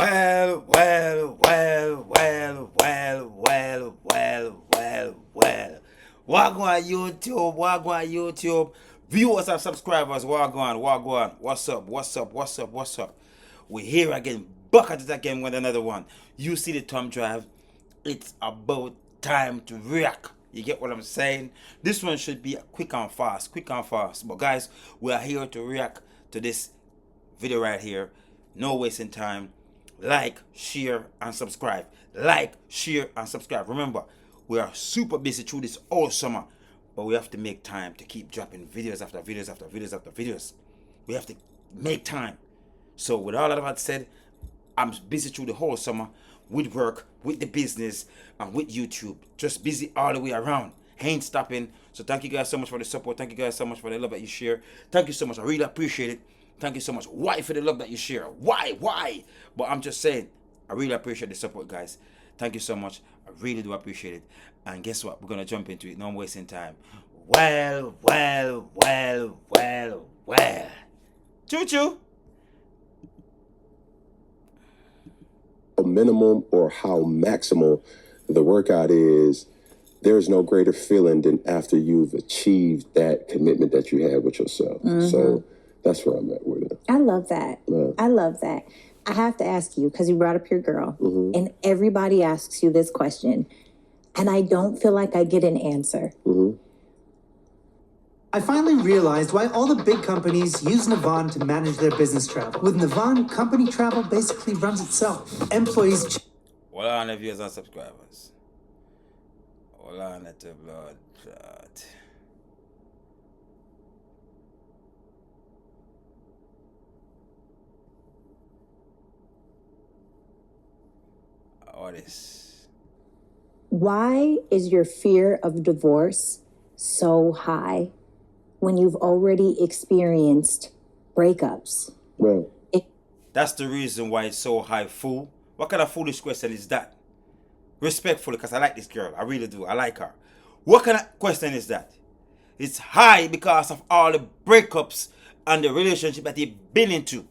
Well, well, well, well, well, well, well, well, well. Wagwan YouTube, Wagwan YouTube. Viewers and subscribers, Wagwan, Wagwan. What's up, what's up, what's up, what's up? We're here again, back at it again with another one. You see the thumb drive? It's about time to react. You get what I'm saying? This one should be quick and fast. But guys, we are here to react to this video right here. No wasting time. Like, share, and subscribe. Like, share, and subscribe. Remember, we are super busy through this all summer, but we have to make time to keep dropping videos after videos after videos after videos. We have to make time. So with all of that said, I'm busy through the whole summer with work, with the business, and with YouTube. Just busy all the way around. Ain't stopping. So thank you guys so much for the support. Thank you guys so much for the love that you share. Thank you so much. I really appreciate it. Thank you so much. Why for the love that you share? Why? But I'm just saying, I really appreciate the support, guys. Thank you so much. I really do appreciate it. And guess what? We're going to jump into it. No wasting time. Well. Choo-choo. Minimum or how maximal the workout is, there's no greater feeling than after you've achieved that commitment that you had with yourself. So that's where I'm at with it. I love that. Yeah. I love that. I have to ask you, because you brought up your girl, and everybody asks you this question, and I don't feel like I get an answer. I finally realized why all the big companies use Navan to manage their business travel. With Navan, company travel basically runs itself. Employees... Well on the viewers and subscribers. Well on at the blood clot. All this. Why is your fear of divorce so high when you've already experienced breakups? Well, That's the reason why it's so high, fool. What kind of foolish question is that? Respectfully, because I like this girl. I really do. I like her. What kind of question is that? It's high because of all the breakups and the relationship that you've been into.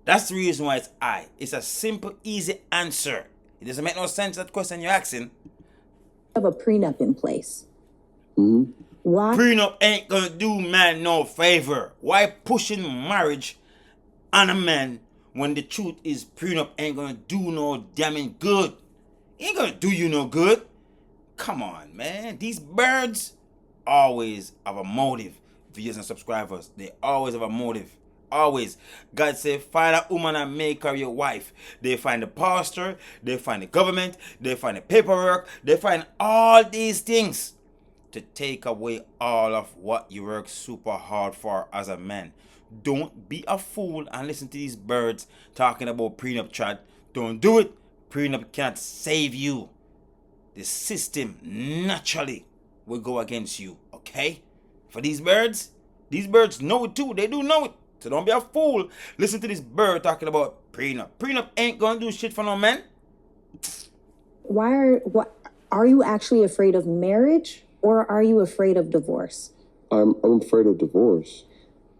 That's the reason why it's high. It's a simple, easy answer. It doesn't make no sense, that question you're asking. Have a prenup in place. Why? Prenup ain't gonna do man no favor. Why pushing marriage on a man when the truth is prenup ain't gonna do no damning good? Ain't gonna do you no good. Come on, man. These birds always have a motive. Viewers and subscribers, they always have a motive. Always. God said, find a woman and make her your wife. They find the pastor, they find the government, they find the paperwork, they find all these things to take away all of what you work super hard for as a man. Don't be a fool and listen to these birds talking about prenup chat. Don't do it. Prenup cannot save you. The system naturally will go against you, okay? For these birds know it too. They do know it. So don't be a fool. Listen to this bird talking about prenup. Prenup ain't gonna do shit for no man. What are you actually afraid of marriage, or are you afraid of divorce? I'm afraid of divorce.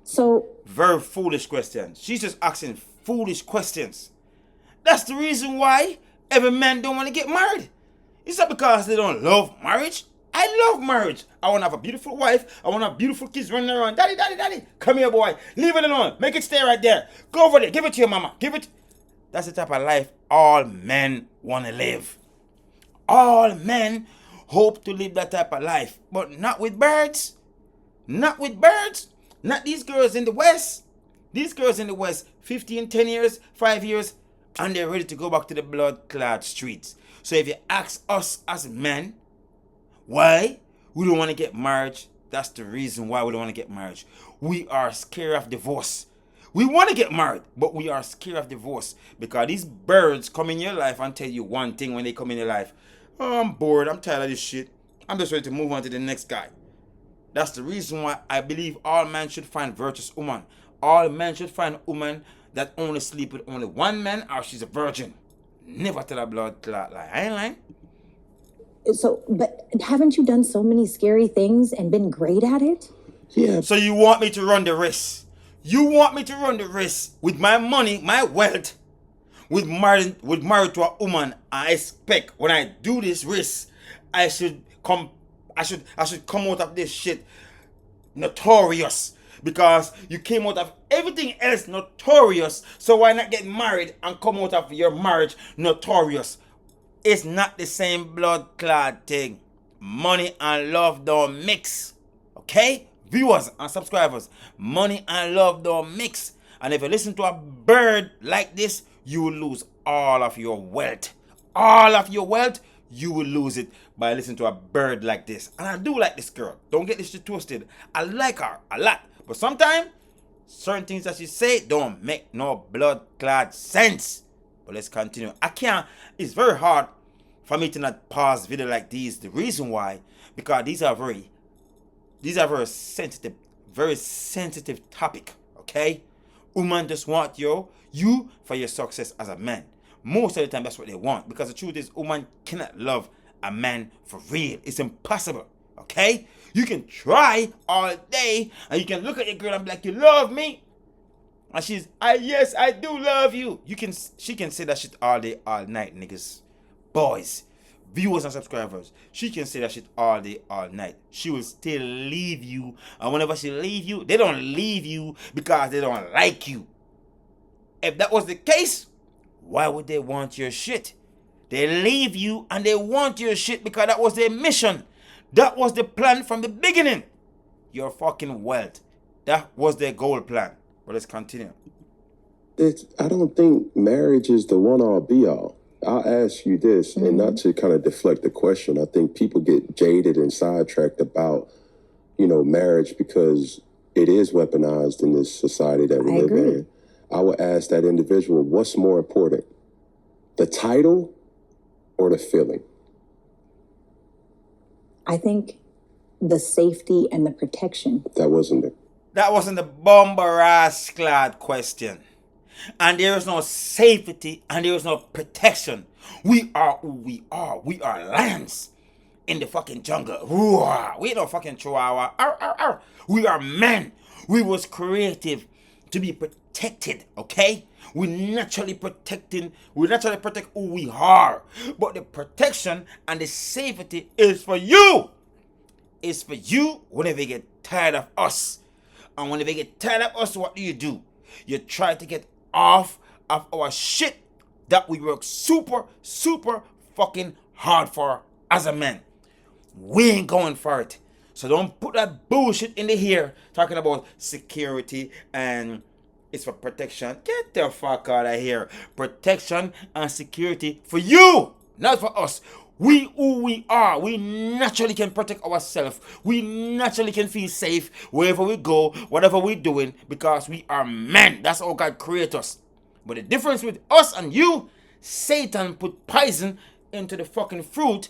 So Very foolish questions. She's just asking foolish questions. That's the reason why every man don't want to get married. It's not because they don't love marriage. I love marriage. I want to have a beautiful wife. I want to have beautiful kids running around. Daddy. Come here, boy. Leave it alone. Make it stay right there. Go over there. Give it to your mama. Give it. That's the type of life all men want to live. All men hope to live that type of life. But not with birds. Not with birds. Not these girls in the West. These girls in the West, 15, 10 years, 5 years, and they're ready to go back to the blood-clad streets. So if you ask us as men, why we don't want to get married, that's the reason why we don't want to get married. We are scared of divorce. We want to get married, but we are scared of divorce because these birds come in your life and tell you one thing when they come in your life. Oh, I'm bored. I'm tired of this shit. I'm just ready to move on to the next guy. That's the reason why I believe all men should find virtuous woman. All men should find a woman that only sleep with only one man or she's a virgin. Never tell a blood clot lie. I ain't lying. So, but haven't you done so many scary things and been great at it? Yeah. So you want me to run the risk? You want me to run the risk with my money, my wealth, with married to a woman, I expect when I do this risk, I should come out of this shit notorious, because you came out of everything else notorious. So why not get married and come out of your marriage notorious? It's not the same blood clot thing. Money and love don't mix. Okay? Viewers and subscribers, money and love don't mix. And if you listen to a bird like this, you will lose all of your wealth. All of your wealth, you will lose it by listening to a bird like this. And I do like this girl. Don't get this shit twisted. I like her a lot. But sometimes, certain things that she say don't make no blood clot sense. But let's continue. It's very hard for me to not pause video like these. The reason why, because these are very sensitive topic. Okay? Women just want you for your success as a man. Most of the time, that's what they want. Because the truth is, woman cannot love a man for real. It's impossible. Okay? You can try all day, and you can look at your girl and be like, you love me? And she's, yes, I do love you. She can say that shit all day, all night, niggas. Boys, viewers and subscribers, she can say that shit all day, all night. She will still leave you. And whenever she leave you, they don't leave you because they don't like you. If that was the case, why would they want your shit? They leave you and they want your shit because that was their mission. That was the plan from the beginning. Your fucking wealth. That was their goal plan. But let's continue. I don't think marriage is the one-all be-all. I'll ask you this, and not to kind of deflect the question. I think people get jaded and sidetracked about, marriage because it is weaponized in this society that we live in. I would ask that individual, what's more important, the title or the feeling? I think the safety and the protection. That wasn't the bomber-ass-clad question. And there is no safety and there is no protection. We are who we are. We are lions in the fucking jungle. Roar. We ain't no fucking chihuahua. Arr, arr, arr. We are men. We was creative to be protected, okay? We naturally protect who we are. But the protection and the safety is for you. It's for you whenever you get tired of us. And whenever you get tired of us, what do? You try to get off of our shit that we work super fucking hard for as a man. We ain't going for it. So don't put that bullshit in the here talking about security and it's for protection. Get the fuck out of here. Protection and security for you, not for us. We who we are. We naturally can protect ourselves. We naturally can feel safe wherever we go, whatever we're doing, because we are men. That's how God created us. But the difference with us and you, Satan put poison into the fucking fruit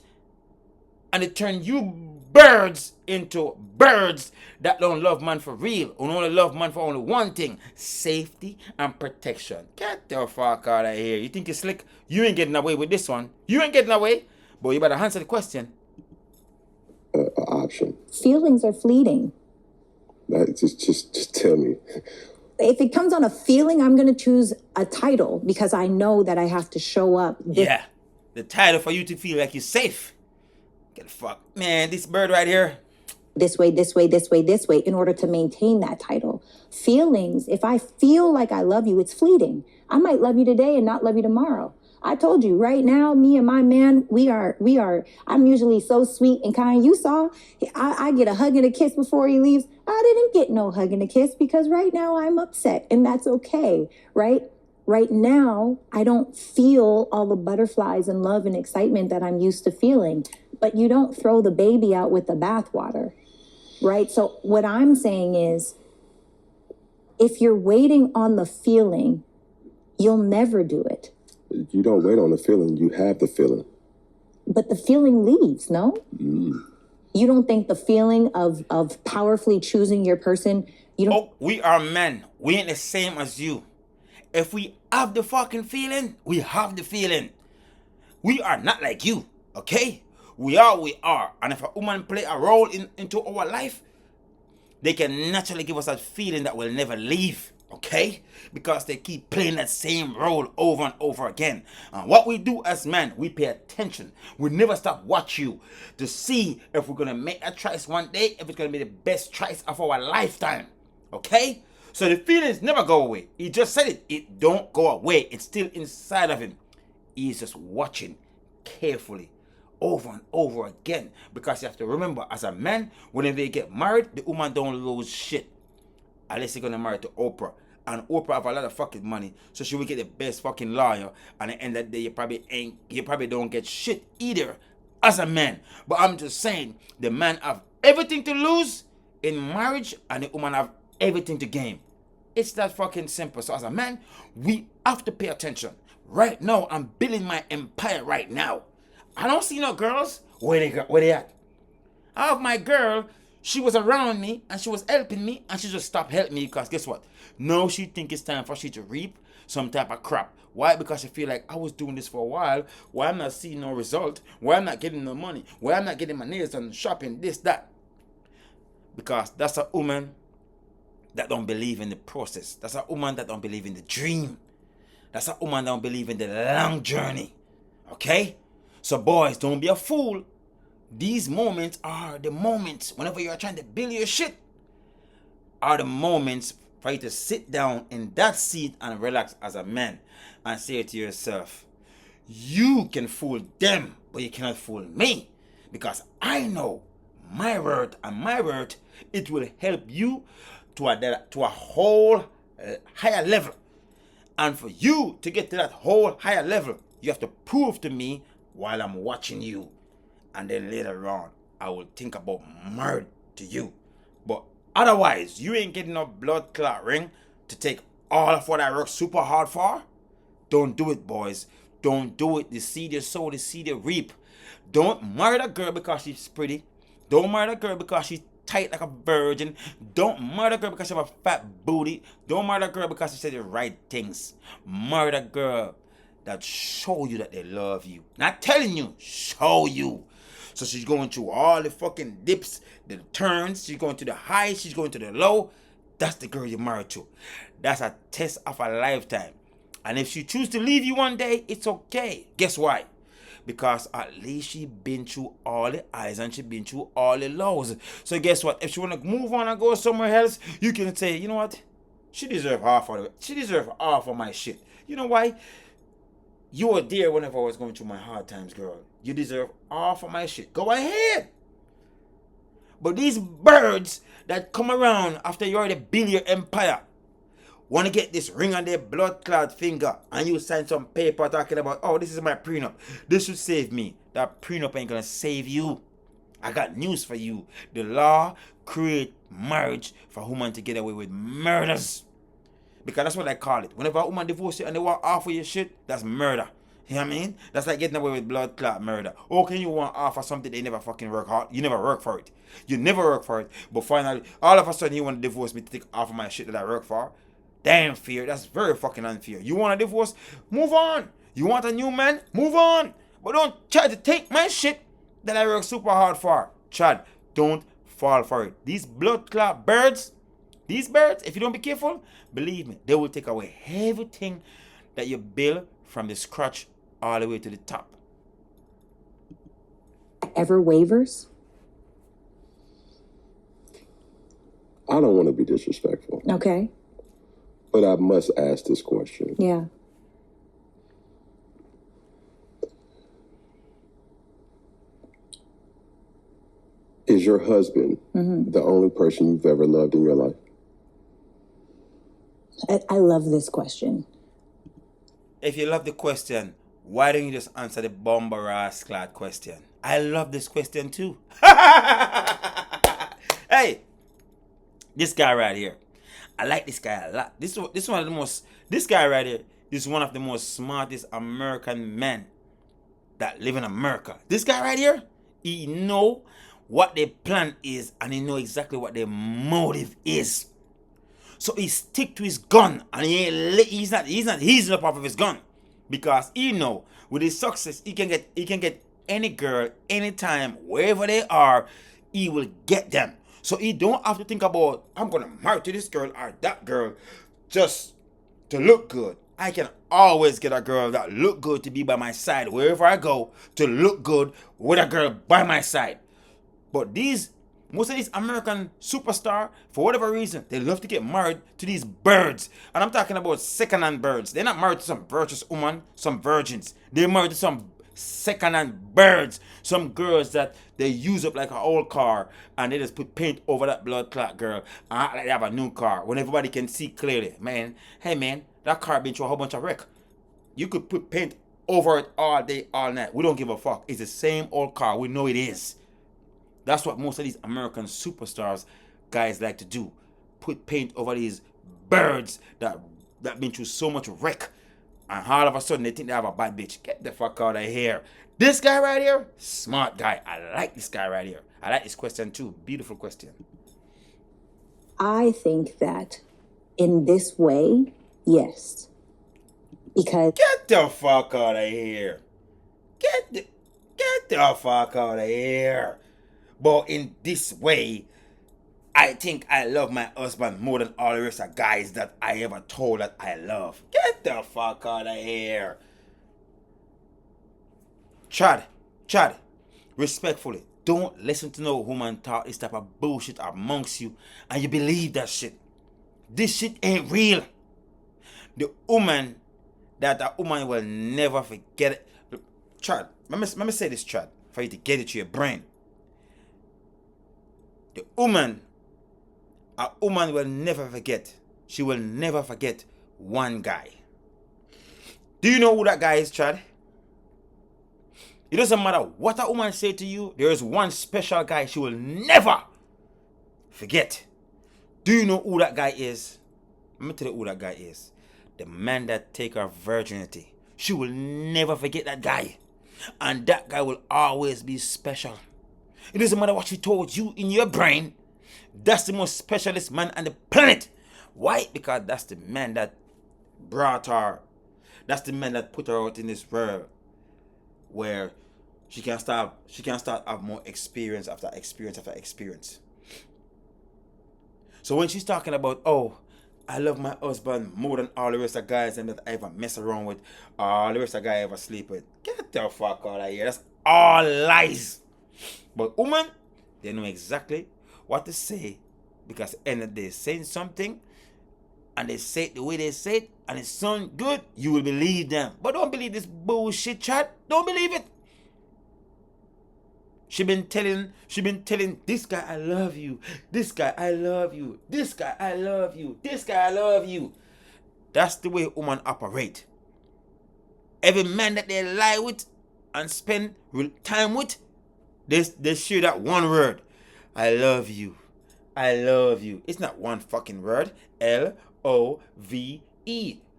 and it turned you birds into birds that don't love man for real, who only love man for only one thing, safety and protection. Get the fuck out of here. You think you're slick? You ain't getting away with this one. You ain't getting away. But you better answer the question. Option. Feelings are fleeting. Just tell me. If it comes on a feeling, I'm going to choose a title because I know that I have to show up. Yeah, the title for you to feel like you're safe. Get the fuck. Man, this bird right here. This way, in order to maintain that title. Feelings, if I feel like I love you, it's fleeting. I might love you today and not love you tomorrow. I told you right now, me and my man, I'm usually so sweet and kind. You saw, I get a hug and a kiss before he leaves. I didn't get no hug and a kiss because right now I'm upset and that's okay, right? Right now, I don't feel all the butterflies and love and excitement that I'm used to feeling, but you don't throw the baby out with the bathwater, right? So what I'm saying is, if you're waiting on the feeling, you'll never do it. You don't wait on the feeling, you have the feeling. But the feeling leaves, no? You don't think the feeling of powerfully choosing your person, you don't... Oh, we are men. We ain't the same as you. If we have the fucking feeling, we have the feeling. We are not like you, okay? We are. And if a woman play a role into our life, they can naturally give us that feeling that will never leave. Okay? Because they keep playing that same role over and over again. And what we do as men, we pay attention. We never stop watch you to see if we're going to make a choice one day, if it's going to be the best choice of our lifetime. Okay? So the feelings never go away. He just said it. It don't go away. It's still inside of him. He's just watching carefully over and over again. Because you have to remember, as a man, whenever they get married, the woman don't lose shit. Unless you're gonna marry to Oprah. And Oprah have a lot of fucking money, so she will get the best fucking lawyer. And at the end of the day, you probably don't get shit either as a man. But I'm just saying, the man have everything to lose in marriage, and the woman have everything to gain. It's that fucking simple. So as a man, we have to pay attention. Right now, I'm building my empire right now. I don't see no girls. Where they at? I have my girl. She was around me and she was helping me, and she just stopped helping me because guess what? Now she think it's time for she to reap some type of crap. Why? Because she feel like I was doing this for a while. Why I'm not seeing no result? Why I'm not getting no money? Why I'm not getting my nails done, shopping, this, that? Because that's a woman that don't believe in the process. That's a woman that don't believe in the dream. That's a woman that don't believe in the long journey. Okay? So boys, don't be a fool. These moments are the moments, whenever you're trying to build your shit, are the moments for you to sit down in that seat and relax as a man and say to yourself, you can fool them, but you cannot fool me. Because I know my word, and my word, it will help you to a whole higher level. And for you to get to that whole higher level, you have to prove to me while I'm watching you. And then later on, I will think about marriage to you. But otherwise, you ain't getting no blood clot ring to take all of what I work super hard for. Don't do it, boys. Don't do it. The seed you sow, the seed you reap. Don't marry that girl because she's pretty. Don't marry that girl because she's tight like a virgin. Don't marry that girl because she have a fat booty. Don't marry that girl because she said the right things. Marry that girl that show you that they love you. Not telling you, show you. So she's going through all the fucking dips, the turns. She's going to the high, she's going to the low. That's the girl you're married to. That's a test of a lifetime. And if she chooses to leave you one day, it's okay. Guess why? Because at least she been through all the highs and she been through all the lows. So guess what? If she want to move on and go somewhere else, you can say, you know what? She deserves half of it. She deserves half of my shit. You know why? You were there whenever I was going through my hard times, girl. You deserve half of my shit. Go ahead. But these birds that come around after you already build your empire want to get this ring on their blood clot finger, and you sign some paper talking about, oh, this is my prenup. This should save me. That prenup ain't gonna save you. I got news for you. The law create marriage for women to get away with murders. Because that's what I call it. Whenever a woman divorce you and they want half of your shit, that's murder. You know what I mean? That's like getting away with blood clot murder. Or can you want half of something they never fucking work hard? You never work for it. You never work for it. But finally, all of a sudden you want to divorce me to take half of my shit that I work for. Damn fear. That's very fucking unfair. You want a divorce? Move on. You want a new man? Move on. But don't try to take my shit that I work super hard for. Chad, don't fall for it. These blood clot birds, these birds, if you don't be careful, believe me, they will take away everything that you build from the scratch all the way to the top. Ever wavers? I don't want to be disrespectful, Okay. but I must ask this question. Yeah. Is your husband the only person you've ever loved in your life? I love this question. If you love the question, why don't you just answer the bomber ass clad question? I love this question too. Hey, this guy right here. I like this guy a lot. This guy right here is one of the most smartest American men that live in America. This guy right here, he know what their plan is and he know exactly what their motive is. So he stick to his gun and he's not easing up off of his gun, because he know with his success he can get any girl anytime wherever they are. He will get them. So he don't have to think about, I'm gonna marry to this girl or that girl. just to look good. I can always get a girl that look good to be by my side wherever I go, to look good with a girl by my side. But most of these American superstars, for whatever reason, they love to get married to these birds. And I'm talking about second-hand birds. They're not married to some virtuous woman, some virgins. They're married to some second-hand birds. Some girls that they use up like an old car and they just put paint over that blood clot girl and act like they have a new car when everybody can see clearly. Man, hey man, that car been through a whole bunch of wreck. You could put paint over it all day, all night. We don't give a fuck. It's the same old car. We know it is. That's what most of these American superstars guys like to do. Put paint over these birds that been through so much wreck. And all of a sudden they think they have a bad bitch. Get the fuck out of here. This guy right here, smart guy. I like this guy right here. I like this question too. Beautiful question. I think that in this way, yes. Because Get the fuck out of here. Get the fuck out of here. But in this way, I think I love my husband more than all the rest of guys that I ever told that I love. Get the fuck out of here. Chad, respectfully, don't listen to no woman talk this type of bullshit amongst you and you believe that shit. This shit ain't real. The woman that a woman will never forget it. Look, Chad, let me say this, Chad, for you to get it to your brain. The woman, a woman will never forget. She will never forget one guy. Do you know who that guy is, Chad? It doesn't matter what a woman say to you, there is one special guy she will never forget. Do you know who that guy is? Let me tell you who that guy is. The man that take her virginity. She will never forget that guy. And that guy will always be special. It doesn't matter what she told you in your brain. That's the most specialist man on the planet. Why? Because that's the man that brought her. That's the man that put her out in this world where she can start have more experience after experience after experience. So when she's talking about, oh, I love my husband more than all the rest of guys and that I ever mess around with, all the rest of guys I ever sleep with, get the fuck out of here. That's all lies. But women, they know exactly what to say because at the end of the day, saying something and they say it the way they say it and it sounds good, you will believe them. But don't believe this bullshit, chat. Don't believe it. She been telling this guy I love you, this guy I love you, this guy I love you, this guy I love you. That's the way women operate. Every man that they lie with and spend time with, they share that one word. I love you. I love you. It's not one fucking word. L-O-V-E.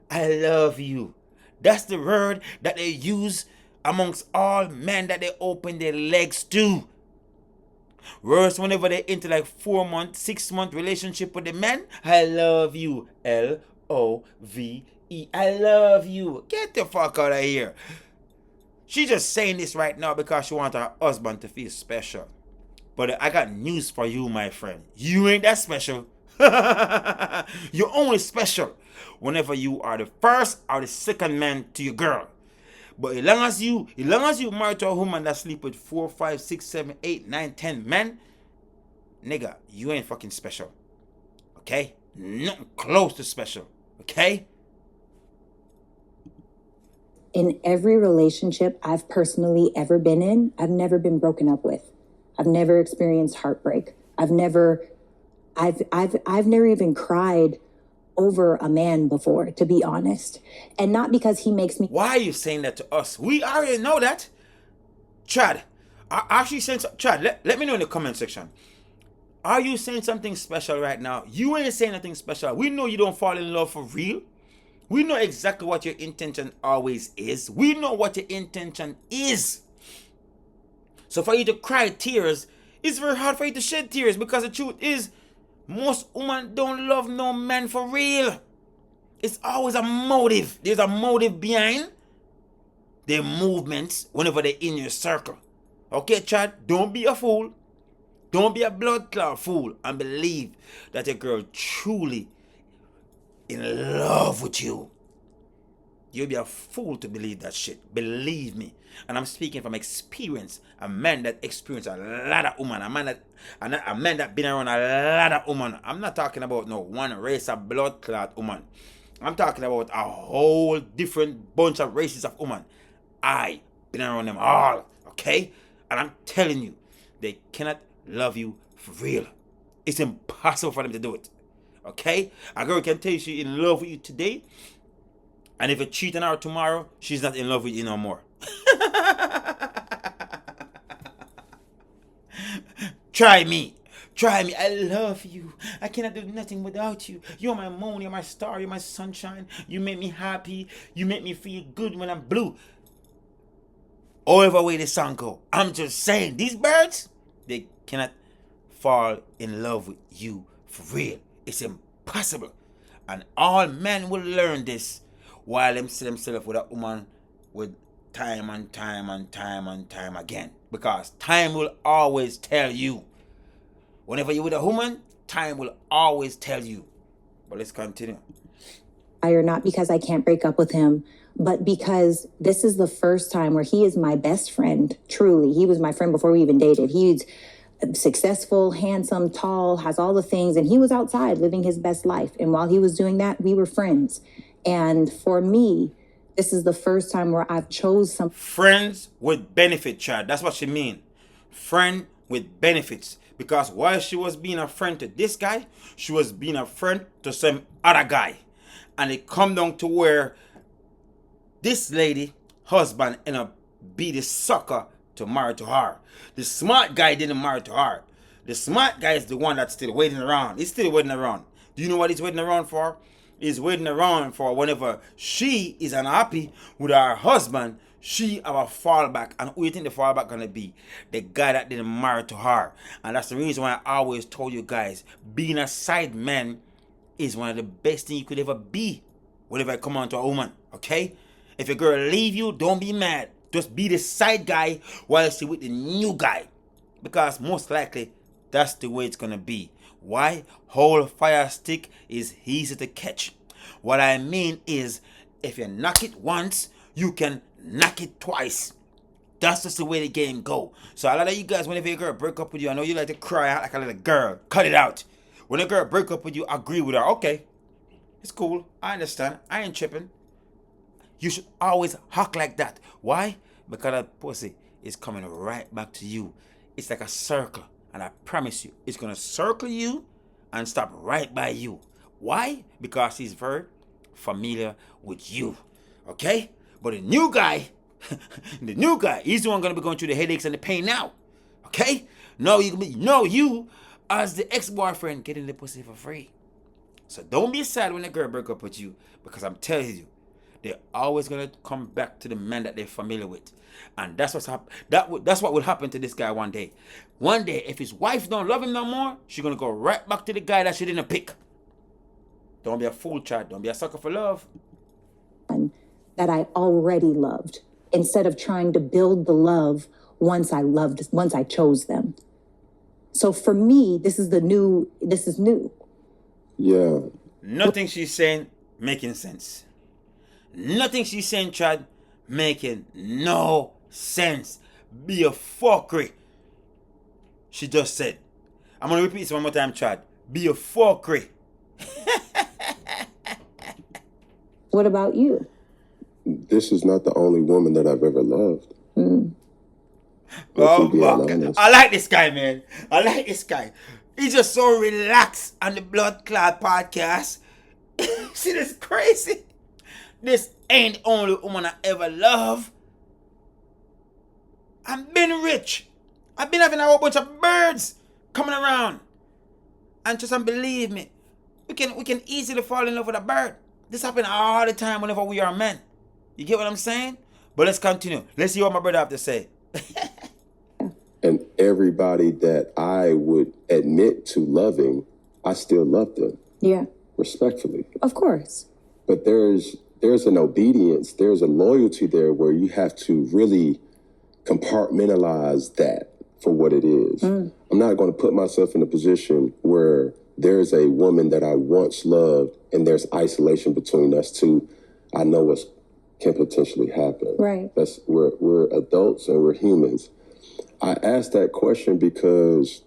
I love you. That's the word that they use amongst all men that they open their legs to. Worse, whenever they into like 4-month, 6-month relationship with the man, I love you. L-O-V-E. I love you. Get the fuck out of here. She's just saying this right now because she wants her husband to feel special. But I got news for you, my friend. You ain't that special. You're only special whenever you are the first or the second man to your girl. But as long as you married to a woman that sleep with 4, 5, 6, 7, 8, 9, 10 men, nigga, you ain't fucking special. Okay? Nothing close to special. Okay? in every relationship I've personally ever been in, I've never been broken up with. I've never experienced heartbreak. I've never even cried over a man before, to be honest. And not because he makes me... Why are you saying that to us? We already know that. Chad, are you saying... Chad, let me know in the comment section. Are you saying something special right now? You ain't saying nothing special. We know you don't fall in love for real. We know exactly what your intention always is. We know what your intention is. So for you to cry tears, it's very hard for you to shed tears, because the truth is, most women don't love no man for real. It's always a motive. There's a motive behind their movements whenever they're in your circle. Okay, Chad, don't be a fool. Don't be a blood clot fool and believe that your girl truly in love with you. You'll be a fool to believe that shit. Believe me. And I'm speaking from experience. A man that experienced a lot of women. A man that been around a lot of women. I'm not talking about no one race of blood clot woman. I'm talking about a whole different bunch of races of women. I been around them all. Okay? And I'm telling you, they cannot love you for real. It's impossible for them to do it. Okay? A girl can tell you she's in love with you today, and if you cheat on her tomorrow, she's not in love with you no more. Try me. Try me. I love you. I cannot do nothing without you. You're my moon. You're my star. You're my sunshine. You make me happy. You make me feel good when I'm blue. However way the song go. I'm just saying, these birds, they cannot fall in love with you for real. It's impossible. And all men will learn this while them see themselves with a woman with time and time and time and time again. Because time will always tell you. Whenever you're with a woman, time will always tell you. But let's continue. Or not because I can't break up with him, but because this is the first time where he is my best friend. Truly, he was my friend before we even dated. He's successful, handsome, tall, has all the things, and he was outside living his best life. And while he was doing that, we were friends. And for me, this is the first time where I've chose some friends with benefit, Chad. That's what she mean. Friend with benefits. Because while she was being a friend to this guy, she was being a friend to some other guy. And it come down to where this lady, husband, ended up be the sucker to marry to her. The smart guy didn't marry to her. The smart guy is the one that's still waiting around. He's still waiting around. Do you know what he's waiting around for? He's waiting around for whenever she is unhappy with her husband, she have a fallback. And who you think the fallback gonna be? The guy that didn't marry to her. And that's the reason why I always told you guys, being a side man is one of the best things you could ever be whenever it come on to a woman. Okay? If a girl leave you, don't be mad. Just be the side guy while she with the new guy. Because most likely, that's the way it's gonna be. Why? Whole fire stick is easy to catch. What I mean is, if you knock it once, you can knock it twice. That's just the way the game go. So a lot of you guys, whenever a girl break up with you, I know you like to cry out like a little girl. Cut it out. When a girl break up with you, agree with her. Okay, it's cool. I understand. I ain't tripping. You should always hawk like that. Why? Because that pussy is coming right back to you. It's like a circle. And I promise you, it's going to circle you and stop right by you. Why? Because he's very familiar with you. Okay? But the new guy, he's the one going to be going through the headaches and the pain now. Okay? No, you as the ex-boyfriend getting the pussy for free. So don't be sad when a girl break up with you, because I'm telling you, they're always gonna come back to the man that they're familiar with, and that's that's what will happen to this guy one day. One day, if his wife don't love him no more, she's gonna go right back to the guy that she didn't pick. Don't be a fool, child. Don't be a sucker for love. That I already loved, instead of trying to build the love once I chose them. So for me, this is new. Yeah. Nothing she's saying making sense. Nothing she's saying, Chad, making no sense. Be a fuckery. She just said. I'm going to repeat this one more time, Chad. Be a fuckery. What about you? This is not the only woman that I've ever loved. Oh, fuck. I like this guy, man. I like this guy. He's just so relaxed on the Blood Clot podcast. See, this is crazy. This ain't the only woman I ever love. I've been rich. I've been having a whole bunch of birds coming around. And just believe me, we can easily fall in love with a bird. This happens all the time whenever we are men. You get what I'm saying? But let's continue. Let's see what my brother have to say. And everybody that I would admit to loving, I still love them. Yeah. Respectfully. Of course. But there's an obedience, there's a loyalty there where you have to really compartmentalize that for what it is. I'm not going to put myself in a position where there's a woman that I once loved and there's isolation between us two, I know what can potentially happen. Right. We're adults and we're humans. I asked that question because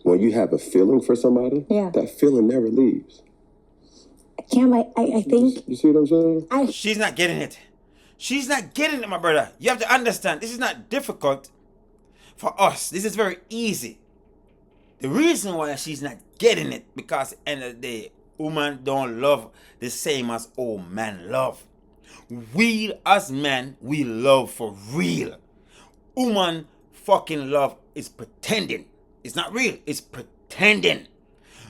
when you have a feeling for somebody, that feeling never leaves. Cam, I think... You see what I'm saying? She's not getting it. She's not getting it, my brother. You have to understand, this is not difficult for us. This is very easy. The reason why she's not getting it, because at the end of the day, women don't love the same as old men love. We as men, we love for real. Woman fucking love is pretending. It's not real, it's pretending.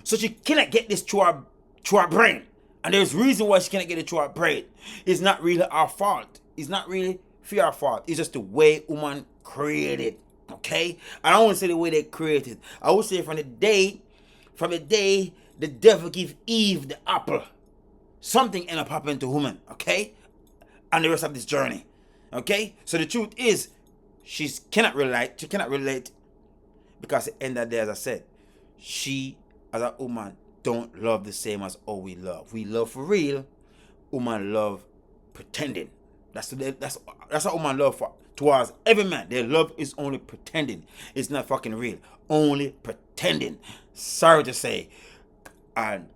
So she cannot get this through her brain. And there's reason why she cannot get it through her brain. It's not really our fault. It's not really for our fault. It's just the way woman created. Okay? And I won't say the way they created. I would say from the day the devil gave Eve the apple, something ended up happening to woman. Okay? And the rest of this journey. Okay? So the truth is, she cannot relate because at the end of the day, as I said, she as a woman don't love the same as all we love. We love for real. Woman love pretending. That's what woman love for towards every man. Their love is only pretending. It's not fucking real. Only pretending. Sorry to say. And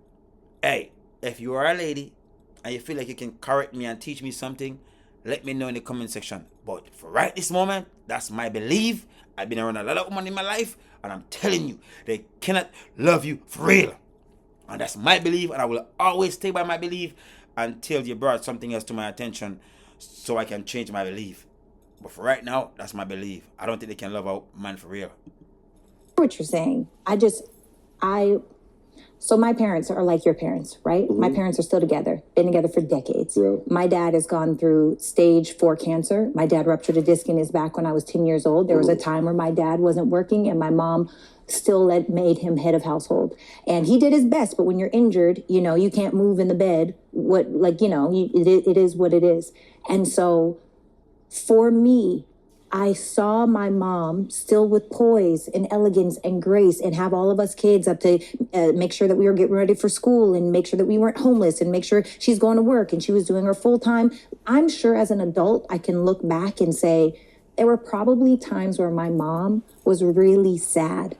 hey, if you are a lady and you feel like you can correct me and teach me something, let me know in the comment section. But for right this moment, that's my belief. I've been around a lot of women in my life, and I'm telling you, they cannot love you for real. And that's my belief, and I will always stay by my belief until you brought something else to my attention so I can change my belief. But for right now, that's my belief. I don't think they can love a man for real. What you're saying. So my parents are like your parents, right? My parents are still together, been together for decades. Yeah. My dad has gone through stage 4 cancer. My dad ruptured a disc in his back when I was 10 years old. There was a time where my dad wasn't working and my mom still made him head of household. And he did his best, but when you're injured, you can't move in the bed. It is what it is. And so for me, I saw my mom still with poise and elegance and grace and have all of us kids up to make sure that we were getting ready for school and make sure that we weren't homeless and make sure she's going to work and she was doing her full time. I'm sure as an adult, I can look back and say there were probably times where my mom was really sad.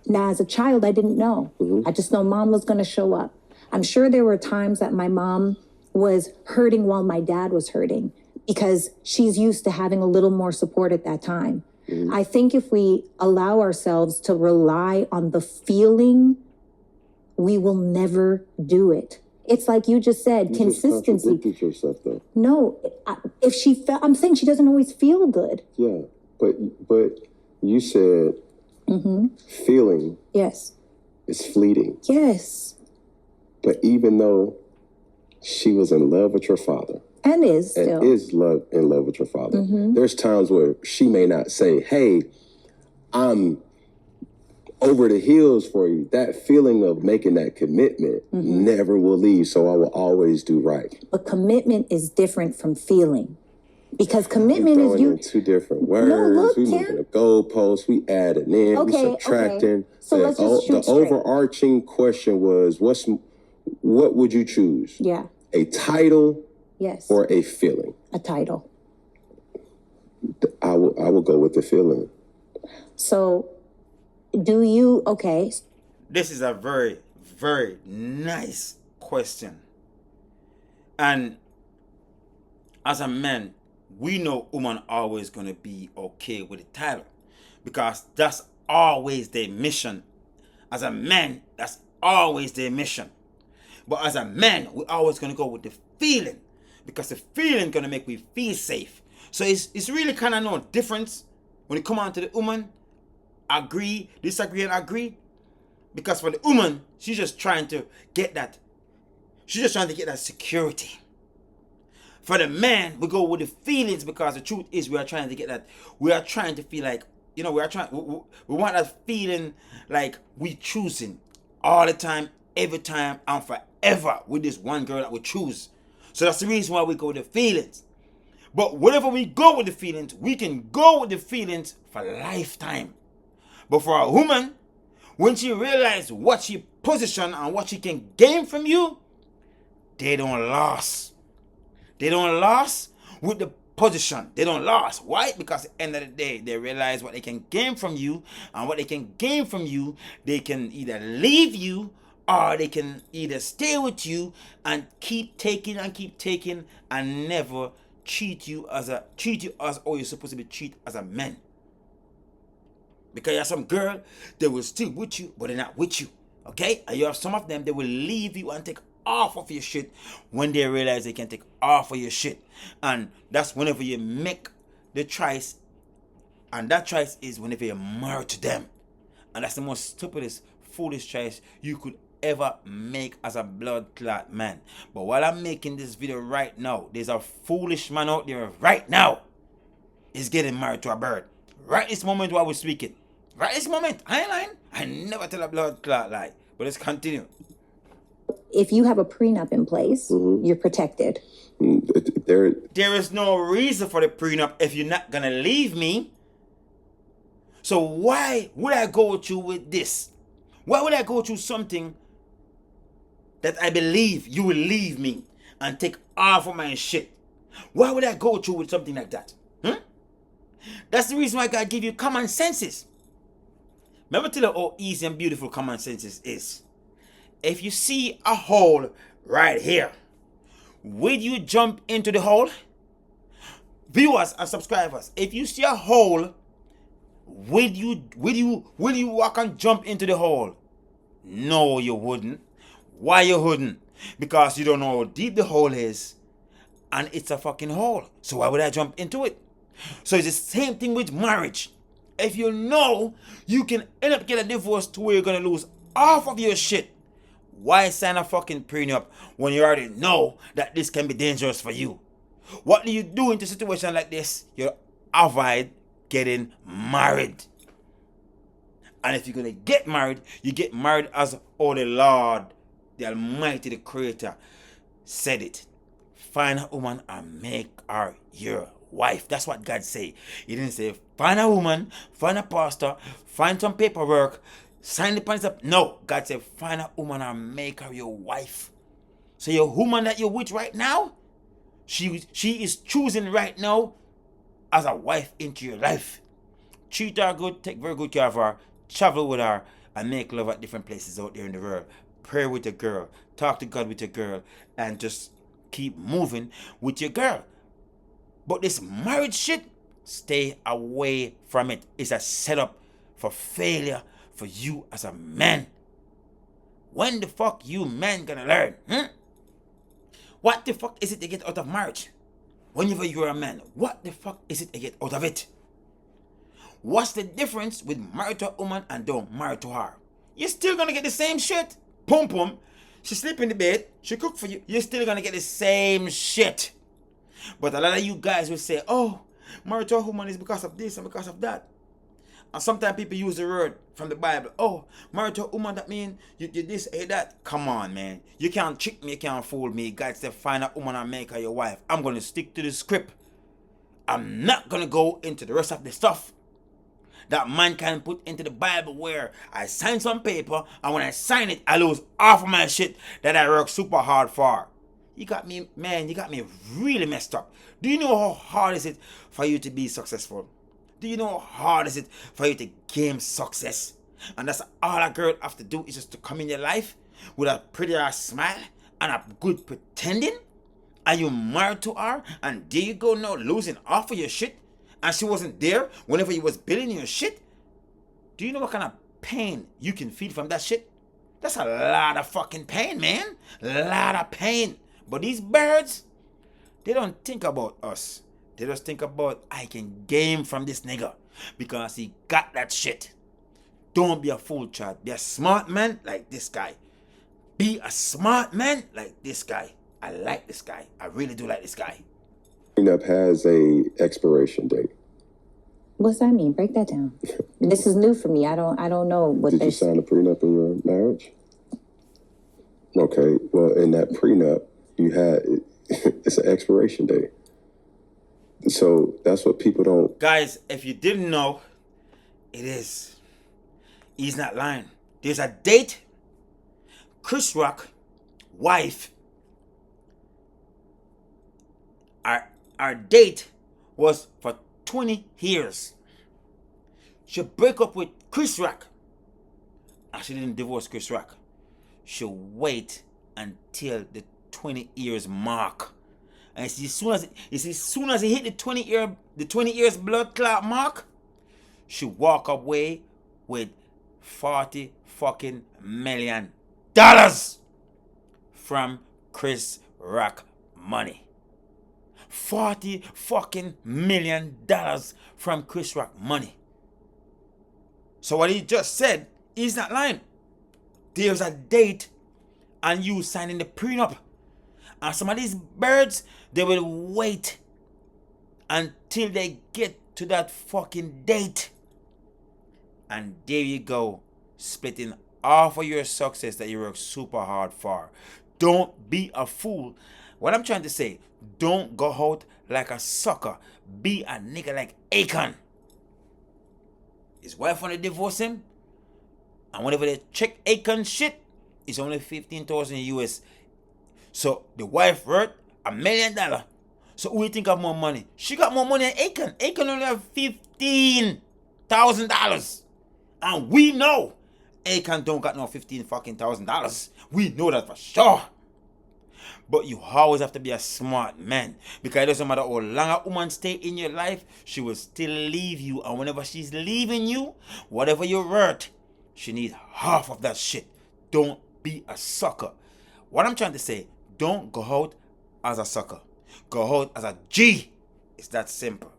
Now, as a child, I didn't know. I just know mom was going to show up. I'm sure there were times that my mom was hurting while my dad was hurting, because she's used to having a little more support at that time. I think if we allow ourselves to rely on the feeling, we will never do it. It's like you just said, consistency. Just contradicted yourself, though. No, if she felt, I'm saying she doesn't always feel good. Yeah, but you said feeling Yes. is fleeting. Yes. But even though she was in love with your father, And is still. and is in love with your father, there's times where she may not say, hey, I'm over the hills for you. That feeling of making that commitment never will leave, so I will always do right. But commitment is different from feeling. Because commitment is you. In two different words. look, we Kim. moving the goalposts. We adding in. Okay, we subtracting. okay. So let's just shoot the straight. overarching question was, what would you choose? Yeah. A title Yes. or a feeling? A title. I will go with the feeling. So do you, okay. This is a very, very nice question. And as a man, we know women always going to be okay with the title, because that's always their mission. As a man, that's always their mission. But as a man, we're always going to go with the feeling, because the feeling going to make we feel safe. So it's really kind of no difference when it come on to the woman. Agree, disagree, and agree. Because for the woman, she's just trying to get that. She's just trying to get that security. For the man, we go with the feelings, because the truth is we are trying to get that. We are trying to feel like, we want that feeling like we choosing all the time, every time, and forever with this one girl that we choose. So that's the reason why we go with the feelings. But whenever we go with the feelings, we can go with the feelings for lifetime. But for a woman, When she realizes what she position and what she can gain from you, they don't lose. They don't lose with the position. They don't lose. Why? Because at the end of the day, they realize what they can gain from you, and what they can gain from you, they can either leave you or they can either stay with you and keep taking and never treat you as how you're supposed to be treated as a man. Because you have some girl, they will still with you, but they're not with you. Okay? And you have some of them, they will leave you and take off of your shit when they realize they can take off of your shit. And that's whenever you make the choice. And that choice is whenever you're married to them. And that's the most stupidest, foolish choice you could ever make as a blood clot man. But while I'm making this video right now, there's a foolish man out there right now is getting married to a bird. Right this moment while we're speaking. Right this moment. I ain't lying. I never tell a blood clot lie. But let's continue. If you have a prenup in place, you're protected. There is no reason for the prenup if you're not gonna leave me. So why would I go through with this? Why would I go through something that I believe you will leave me and take off of my shit? Why would I go through with something like that? That's the reason why God give you common senses. Remember tell you how easy and beautiful common senses is. If you see a hole right here, will you jump into the hole? Viewers and subscribers, if you see a hole, will you walk and jump into the hole? No, you wouldn't. Why you wouldn't? Because you don't know how deep the hole is, and it's a fucking hole. So why would I jump into it? So it's the same thing with marriage. If you know you can end up getting a divorce to where you're gonna lose half of your shit, why sign a fucking prenup when you already know that this can be dangerous for you? What do you do in a situation like this? You avoid getting married. And if you're gonna get married, you get married as oh the Lord, the Almighty, the Creator said it. Find a woman and make her your wife. That's what God say. He didn't say find a woman, find a pastor, find some paperwork, sign the pants up. No, God said find a woman and make her your wife. So your woman that you're with right now, she is choosing right now as a wife into your life. Treat her good, take very good care of her, travel with her, and make love at different places out there in the world. Pray with your girl, talk to God with your girl, and just keep moving with your girl. But this marriage shit, stay away from it. It's a setup for failure for you as a man. When the fuck you men gonna learn? What the fuck is it to get out of marriage? Whenever you're a man, what the fuck is it to get out of it? What's the difference with married to a woman and don't marry to her? You're still gonna get the same shit. Pum pum. She sleep in the bed, she cook for you, you're still gonna get the same shit. But a lot of you guys will say, oh, married to a woman is because of this and because of that. And sometimes people use the word from the Bible. Oh, married to a woman, that means you did this and that. Come on, man. You can't trick me, you can't fool me. God said find a woman and make her your wife. I'm going to stick to the script. I'm not going to go into the rest of the stuff that man can put into the Bible where I sign some paper and when I sign it, I lose half of my shit that I work super hard for. You got me, man, you got me really messed up. Do you know how hard is it for you to be successful? Do you know how hard is it for you to gain success? And that's all a girl have to do is just to come in your life with a pretty ass smile and a good pretending? And you married to her and there you go now losing half of your shit? And she wasn't there whenever you was building your shit? Do you know what kind of pain you can feel from that shit? That's a lot of fucking pain, man. A lot of pain. But these birds, they don't think about us. They just think about, I can gain from this nigga because he got that shit. Don't be a fool, child. Be a smart man like this guy. Be a smart man like this guy. I like this guy. I really do like this guy. Prenup has a expiration date. What's that mean? Break that down. This is new for me. I don't know what Did you sign a prenup in your marriage? Okay, well, in that prenup, you had, it's an expiration date. So that's what people don't. Guys, if you didn't know, it is. He's not lying. There's a date. Chris Rock, wife, our date was for 20 years. She break up with Chris Rock. And she didn't divorce Chris Rock. She wait until the 20 years mark. And as soon as he hit the 20 years blood clot mark, she walk away with $40 fucking million from Chris Rock money. $40 fucking million from Chris Rock money. So what he just said, he's not lying. There's a date and you signing the prenup. And some of these birds, they will wait until they get to that fucking date. And there you go, splitting off of your success that you work super hard for. Don't be a fool. What I'm trying to say, don't go out like a sucker. Be a nigga like Akon. His wife wanna divorce him, and whenever they check Akon shit, it's only 15,000 US. So the wife worth $1 million. So who you think have more money? She got more money than Akon. Akon only have $15,000. And we know Akon don't got no $15,000. We know that for sure. But you always have to be a smart man, because it doesn't matter how long a woman stay in your life, she will still leave you. And whenever she's leaving you, whatever you're worth, she needs half of that shit. Don't be a sucker. What I'm trying to say, don't go out as a sucker. Go out as a G. It's that simple.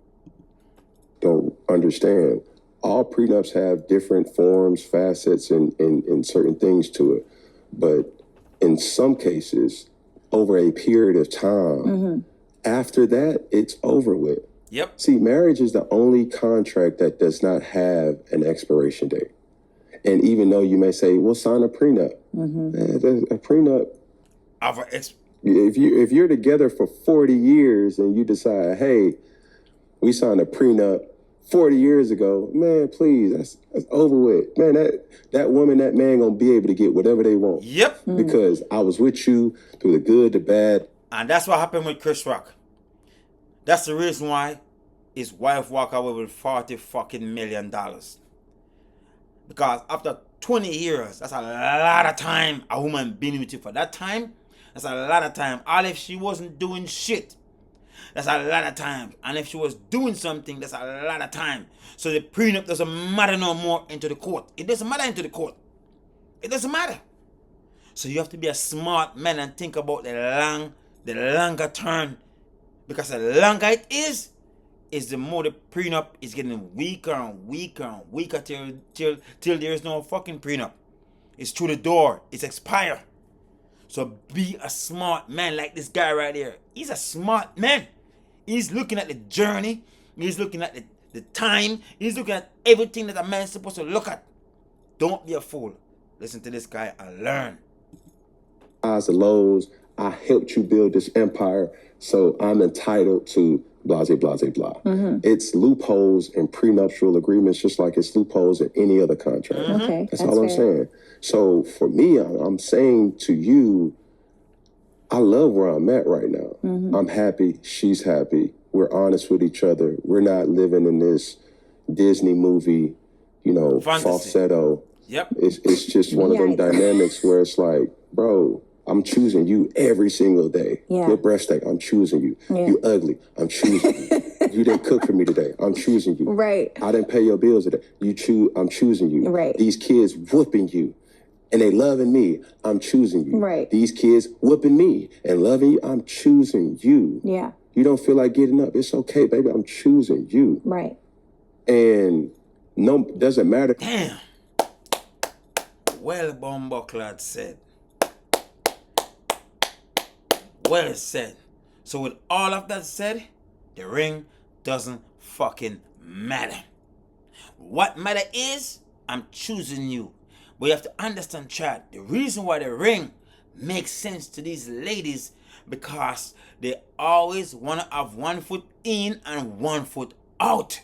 Don't understand. All prenups have different forms, facets, and certain things to it. But in some cases, over a period of time, after that, it's over with. Yep. See, marriage is the only contract that does not have an expiration date. And even though you may say, well, sign a prenup. A prenup, if you're together for 40 years and you decide, hey, we signed a prenup 40 years ago, man, please, that's over with. Man, that woman, that man gonna be able to get whatever they want. Yep. Because I was with you through the good, the bad. And that's what happened with Chris Rock. That's the reason why his wife walked away with $40 fucking million. Because after 20 years, that's a lot of time a woman been with you for that time. That's a lot of time. All if she wasn't doing shit, that's a lot of time. And if she was doing something, that's a lot of time. So the prenup doesn't matter no more into the court. It doesn't matter into the court. It doesn't matter. So you have to be a smart man and think about the longer term. Because the longer it is the more the prenup is getting weaker and weaker and weaker till there is no fucking prenup. It's through the door. It's expired. So be a smart man like this guy right here. He's a smart man. He's looking at the journey. He's looking at the time. He's looking at everything that a man is supposed to look at. Don't be a fool. Listen to this guy and learn. Highs and lows. I helped you build this empire, so I'm entitled to blah, blah, blah, blah. It's loopholes in prenuptial agreements, just like it's loopholes in any other contract. Okay, That's all I'm saying. So for me, I'm saying to you, I love where I'm at right now. I'm happy. She's happy. We're honest with each other. We're not living in this Disney movie, Fantasy. falsetto. Yep. It's just one of them dynamics where it's like, bro, I'm choosing you every single day. Yeah. Your breast steak, I'm choosing you. Yeah. You ugly, I'm choosing you. You didn't cook for me today, I'm choosing you. Right. I didn't pay your bills today. I'm choosing you. Right. These kids whooping you and they loving me, I'm choosing you. Right. These kids whooping me and loving you, I'm choosing you. Yeah. You don't feel like getting up, it's okay, baby, I'm choosing you. Right. And no, doesn't matter. Damn. Well, Bumbucklad said. Well said. So with all of that said, the ring doesn't fucking matter. What matter is, I'm choosing you. But you have to understand, Chad, the reason why the ring makes sense to these ladies, because they always want to have one foot in and one foot out.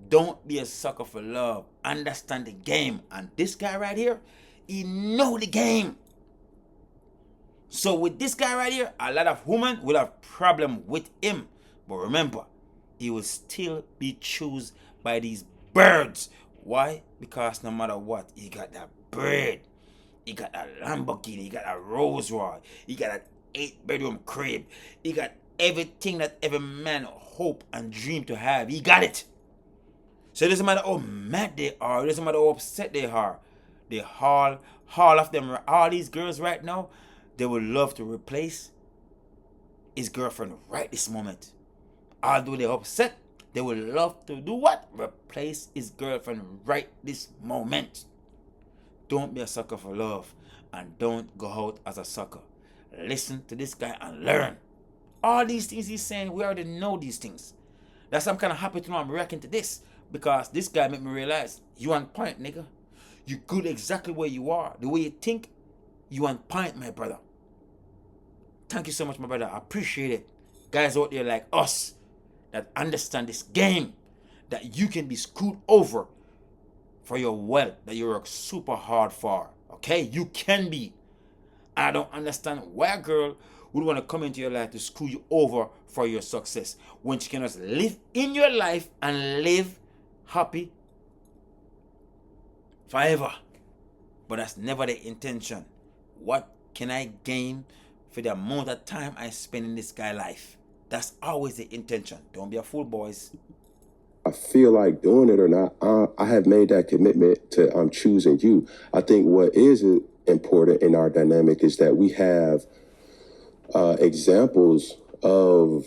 Don't be a sucker for love. understand the game. And this guy right here, he know the game. So with this guy right here, a lot of women will have problem with him. But remember, he will still be chosen by these birds. Why? Because no matter what, he got that bread. He got that Lamborghini. He got that Rolls Royce. He got that 8-bedroom crib. He got everything that every man hope and dream to have. He got it. So it doesn't matter how mad they are. It doesn't matter how upset they are. They all of them, all these girls right now, they would love to replace his girlfriend right this moment. Although they're upset, they would love to do what? Replace his girlfriend right this moment. Don't be a sucker for love, and don't go out as a sucker. Listen to this guy and learn. All these things he's saying, we already know these things. That's why I'm kind of happy to know I'm reacting to this, because this guy made me realize you on point, nigga. You good exactly where you are. The way you think, you on point, my brother. Thank you so much, my brother. I appreciate it. Guys out there like us that understand this game, that you can be screwed over for your wealth that you work super hard for. Okay? You can be. I don't understand why a girl would want to come into your life to screw you over for your success when she can just live in your life and live happy forever. But that's never the intention. What can I gain for the amount of time I spend in this guy's life? That's always the intention. Don't be a fool, boys. I feel like doing it or not, I have made that commitment to I'm choosing you. I think what is important in our dynamic is that we have examples of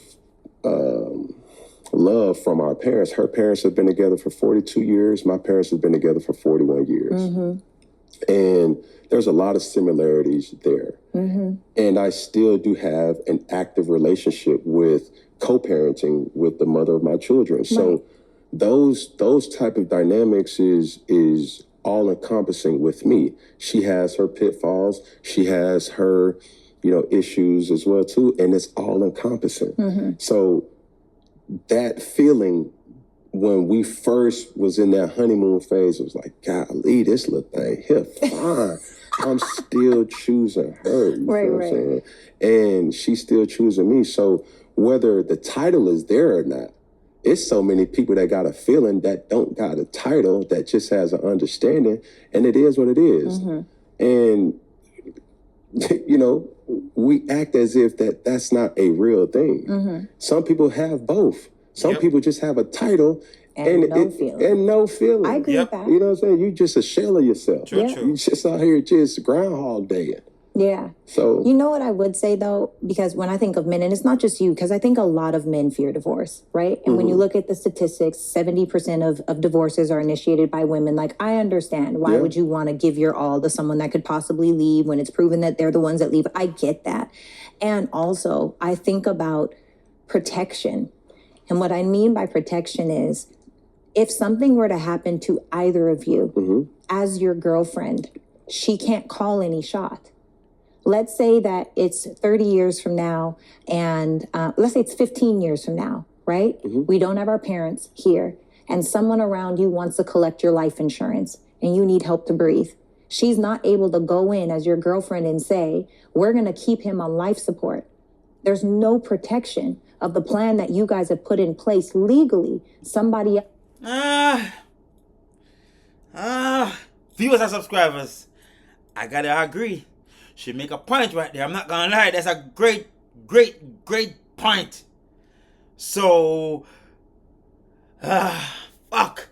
love from our parents. Her parents have been together for 42 years. My parents have been together for 41 years. Mm-hmm. And there's a lot of similarities there. Mm-hmm. And I still do have an active relationship with co-parenting with the mother of my children. Right. So those type of dynamics is all encompassing with me. She has her pitfalls. She has her, issues as well too. And it's all encompassing. Mm-hmm. So that feeling when we first was in that honeymoon phase, it was like, golly, this little thing here, fine. I'm still choosing her. You right, know what I'm saying? And she's still choosing me. So whether the title is there or not, it's so many people that got a feeling that don't got a title, that just has an understanding, and it is what it is. Mm-hmm. And, we act as if that's not a real thing. Mm-hmm. Some people have both. Some people just have a title and no feeling. I agree with that. You know what I'm saying? You just a shell of yourself. True. You just out here just Groundhog Day. Yeah. So you know what I would say though, because when I think of men, and it's not just you, because I think a lot of men fear divorce, right? And when you look at the statistics, 70% of divorces are initiated by women. Like, I understand why would you want to give your all to someone that could possibly leave when it's proven that they're the ones that leave. I get that. And also I think about protection. And what I mean by protection is if something were to happen to either of you as your girlfriend, she can't call any shot. Let's say that it's 30 years from now, and let's say it's 15 years from now, right? Mm-hmm. We don't have our parents here, and someone around you wants to collect your life insurance, and you need help to breathe. She's not able to go in as your girlfriend and say, we're going to keep him on life support. There's no protection of the plan that you guys have put in place legally. Somebody... Viewers and subscribers, I gotta agree. She make a point right there. I'm not gonna lie. That's a great point. So, fuck.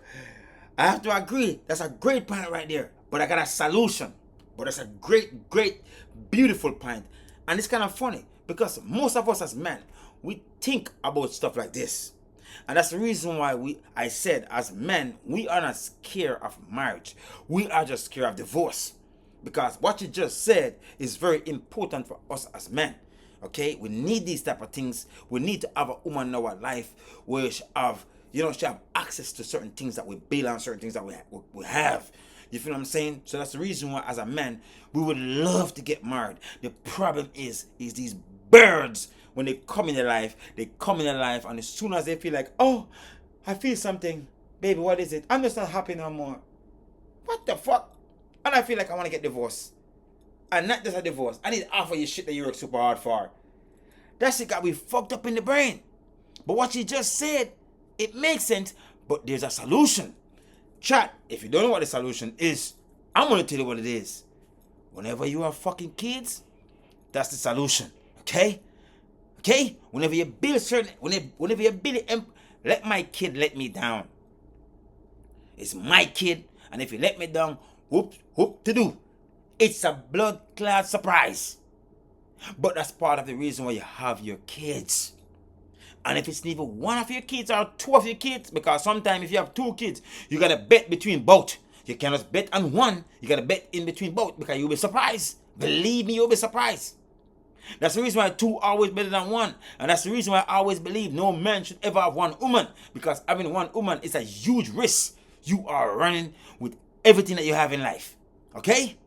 I have to agree. That's a great point right there. But I got a solution. But that's a great, beautiful point. And it's kind of funny because most of us as men, we think about stuff like this. And that's the reason why I said as men, we are not scared of marriage. We are just scared of divorce. Because what you just said is very important for us as men. Okay? We need these type of things. We need to have a woman in our life where she have access to certain things that we build and certain things that we have. You feel what I'm saying? So that's the reason why as a man, we would love to get married. The problem is these birds, when they come in their life, and as soon as they feel like, oh, I feel something, baby, what is it? I'm just not happy no more. What the fuck? And I feel like I want to get divorced. And not just a divorce. I need half of your shit that you work super hard for. That shit got me fucked up in the brain. But what you just said, it makes sense, but there's a solution. Chat, if you don't know what the solution is, I'm going to tell you what it is. Whenever you have fucking kids, that's the solution. Okay? Okay? Whenever you build certain, whenever you build it, let my kid let me down. It's my kid, and if you let me down, whoop to do. It's a blood clot surprise. But that's part of the reason why you have your kids. And if it's neither one of your kids or two of your kids, because sometimes if you have two kids, you gotta bet between both. You cannot bet on one, you gotta bet in between both, because you'll be surprised. Believe me, you'll be surprised. That's the reason why two always better than one. And that's the reason why I always believe no man should ever have one woman, because having one woman is a huge risk you are running with everything that you have in life. Okay?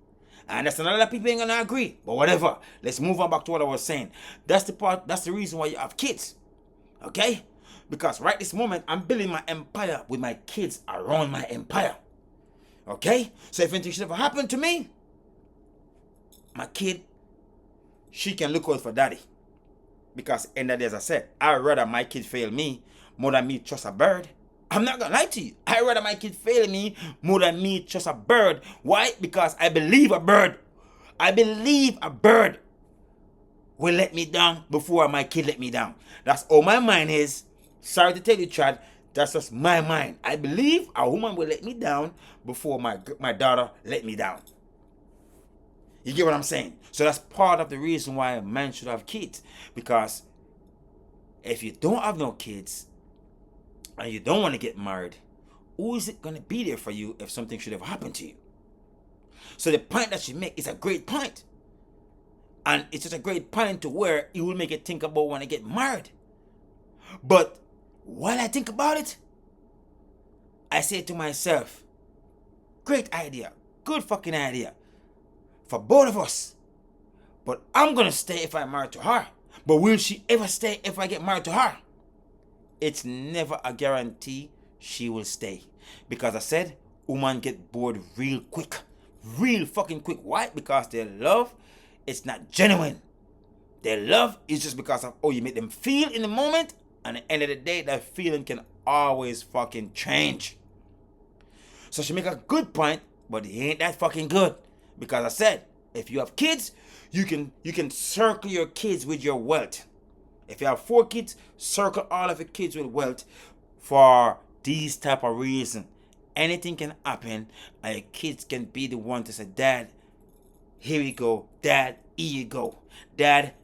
And that's another people ain't gonna agree. But whatever. Let's move on back to what I was saying. That's the reason why you have kids. Okay? Because right this moment, I'm building my empire with my kids around my empire. Okay? So if anything should ever happen to me, my kid, she can look out for daddy. Because end of the day, as I said, I'd rather my kid fail me more than me trust a bird. I'm not gonna lie to you. I'd rather my kid fail me more than me trust a bird. Why? Because I believe a bird. I believe a bird will let me down before my kid let me down. That's all my mind is. Sorry to tell you, Chad. That's just my mind. I believe a woman will let me down before my daughter let me down. You get what I'm saying? So that's part of the reason why a man should have kids. Because if you don't have no kids and you don't want to get married, who is it going to be there for you if something should ever happen to you? So the point that you make is a great point. And it's just a great point to where it will make you think about when I get married. But while I think about it, I say to myself, great idea, good fucking idea for both of us. But I'm going to stay if I'm married to her. But will she ever stay if I get married to her? It's never a guarantee she will stay. Because I said, women get bored real quick. Real fucking quick. Why? Because their love is not genuine. Their love is just because of how you make them feel in the moment. And at the end of the day, that feeling can always fucking change. So she make a good point, but it ain't that fucking good. Because I said, if you have kids, you can circle your kids with your wealth. If you have 4 kids, circle all of your kids with wealth for these type of reasons. Anything can happen, and your kids can be the one to say, Dad, here we go. Dad, here you go. Dad,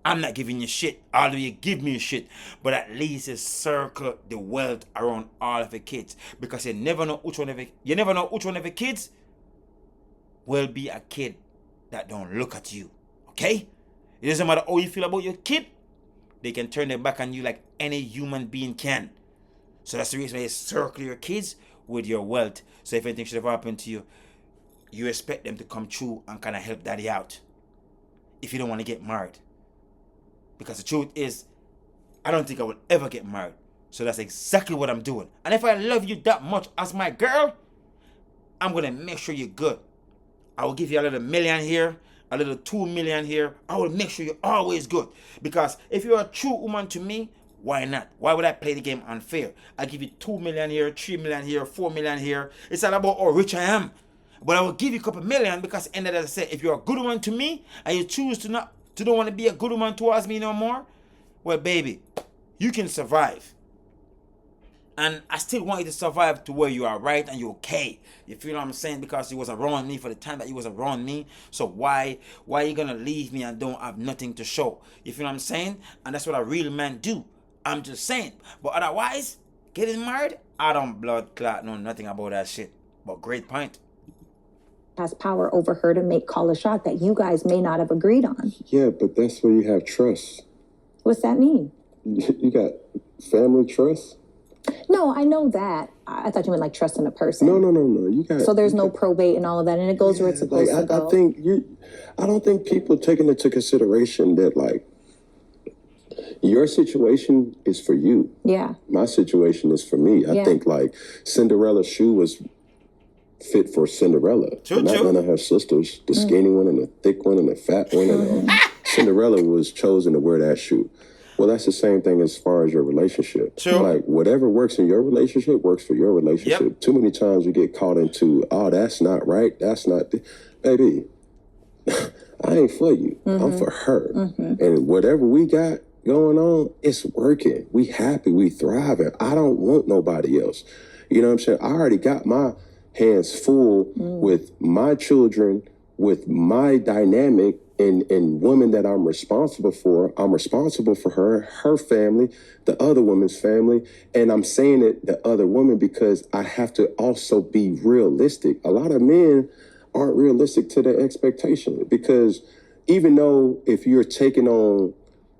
I'm not giving you shit, although you give me shit. But at least you circle the wealth around all of your kids. Because you never know which one of your kids will be a kid that don't look at you. Okay? It doesn't matter how you feel about your kid. They can turn their back on you like any human being can. So that's the reason why you circle your kids with your wealth. So if anything should ever happen to you, you expect them to come through and kind of help daddy out. If you don't want to get married. Because the truth is, I don't think I will ever get married. So that's exactly what I'm doing. And if I love you that much as my girl, I'm going to make sure you're good. I will give you a little million here, a little 2 million here. I will make sure you're always good. Because if you're a true woman to me, why not? Why would I play the game unfair? I give you 2 million here, 3 million here, 4 million here. It's all about how rich I am. But I will give you a couple million because at the end of the day, I say, if you're a good woman to me and you choose to don't want to be a good woman towards me no more, well, baby, you can survive. And I still want you to survive to where you are right and you're okay. You feel what I'm saying? Because you was around me for the time that you was around me. So why are you going to leave me and don't have nothing to show? You feel what I'm saying? And that's what a real man do. I'm just saying. But otherwise, getting married, I don't blood clot know nothing about that shit. But great point. Has power over her to call a shot that you guys may not have agreed on. Yeah, but that's where you have trust. What's that mean? You got family trust? No, I know that. I thought you meant like trust in a person. No. You got. So there's no probate and all of that, and it goes where it's supposed to go. I don't think people taking into consideration that like your situation is for you. Yeah. My situation is for me. I think like Cinderella's shoe was fit for Cinderella, True, not true. none of her sisters. The skinny one and the thick one and the fat one. And Cinderella was chosen to wear that shoe. Well, that's the same thing as far as your relationship. True. Like, whatever works in your relationship works for your relationship. Yep. Too many times we get caught into, oh, that's not right. That's not, baby, I ain't for you. I'm for her. And whatever we got going on, it's working. We happy. We thriving. I don't want nobody else. You know what I'm saying? I already got my hands full with my children, with my dynamic, and women that I'm responsible for. I'm responsible for her family, the other woman's family. And I'm saying it, the other woman, because I have to also be realistic. A lot of men aren't realistic to their expectation, because even though if you're taking on,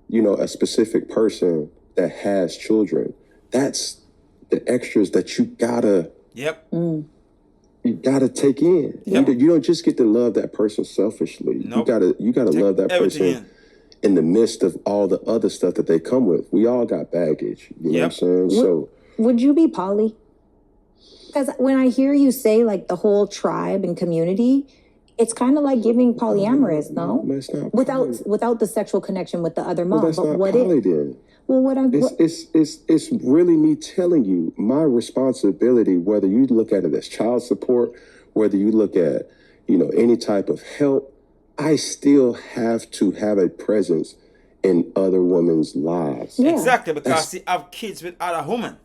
you know, a specific person that has children, that's the extras that you gotta Yep. you gotta take in. Yep. You don't just get to love that person selfishly. Nope. You gotta Take love that everything person in the midst of all the other stuff that they come with. We all got baggage. You know what I'm saying? So Would you be poly? Because when I hear you say like the whole tribe and community, it's kind of like giving polyamorous, no? it's not poly. Without the sexual connection with the other Well, mom. that's But not what poly it? then. Well, what I'm. It's really me telling you my responsibility, whether you look at it as child support, whether you look at, you know, any type of help, I still have to have a presence in other women's lives. Yeah. Exactly, because he have kids with other women.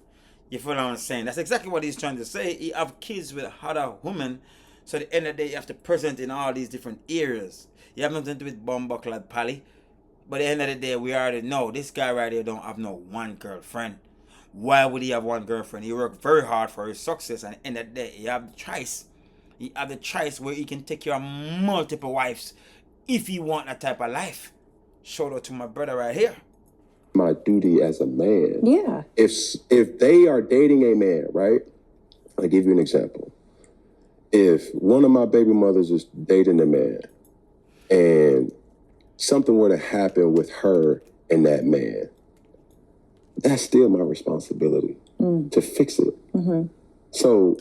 You feel what I'm saying? That's exactly what he's trying to say. He have kids with other women. So at the end of the day, you have to present in all these different areas. You have nothing to do with bumbuckle Polly. But at the end of the day, we already know this guy right here don't have no one girlfriend. Why would he have one girlfriend? He worked very hard for his success, and at the end of the day, he have the choice. He have the choice where he can take care of multiple wives if he want that type of life. Shout out to my brother right here. My duty as a man. Yeah. If they are dating a man, right? I'll give you an example. If one of my baby mothers is dating a man and something were to happen with her and that man, that's still my responsibility to fix it. So